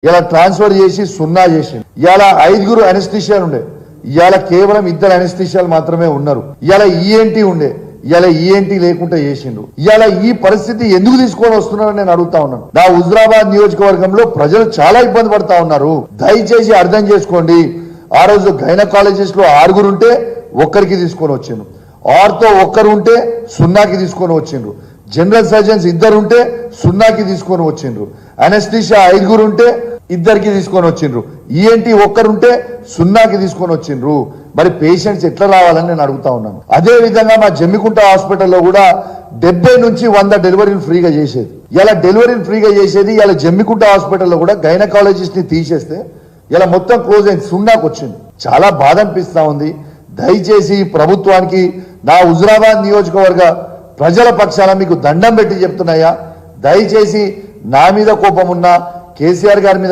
ఇలా ట్రాన్స్ఫర్ చేసి 0 చేసిండు. ఇలా 5 అనెస్థిషియాలు ఉండే, ఇవాళ కేవలం 2 అనెస్థిషియాలు మాత్రమే ఉన్నారు. ఇలా ఈఎన్టీ ఉండే, ఇలా ఈఎన్టీ లేకుండా చేసిండు. ఇలా ఈ పరిస్థితి ఎందుకు తీసుకొని వస్తున్నారని నేను అడుగుతా ఉన్నాను. నా హుజురాబాద్ నియోజకవర్గంలో ప్రజలు చాలా ఇబ్బంది పడతా ఉన్నారు. దయచేసి అర్థం చేసుకోండి. ఆ రోజు గైనకాలజిస్ట్ లో 6 ఉంటే 1కి తీసుకొని వచ్చిండ్రు. ఆర్తో 1 ఉంటే 0కి తీసుకొని వచ్చిండ్రు. జనరల్ సర్జన్స్ 2 ఉంటే 0కి తీసుకొని వచ్చిండ్రు. అనెస్థిషియా 5 ఉంటే 2కి తీసుకొని వచ్చిండ్రు. ఈఎన్టీ 1 ఉంటే 0కి తీసుకొని వచ్చిండ్రు. మరి పేషెంట్స్ ఎట్లా రావాలని నేను అడుగుతా ఉన్నాను. అదే విధంగా మా జమ్మికుంట హాస్పిటల్లో కూడా 70 నుంచి 100 డెలివరీలు ఫ్రీగా చేసేది. ఇలా డెలివరీలు ఫ్రీగా చేసేది. ఇలా జమ్మికుంట హాస్పిటల్లో కూడా గైనకాలజిస్ట్ ని తీసేస్తే ఇలా మొత్తం క్లోజ్ అయింది, 0కి వచ్చింది. చాలా బాధ అనిపిస్తా ఉంది. దయచేసి ప్రభుత్వానికి నా హుజురాబాద్ నియోజకవర్గ ప్రజల పక్షాన మీకు దండం పెట్టి చెప్తున్నాయా, దయచేసి నా మీద కోపం ఉన్న కేసీఆర్ గారి మీద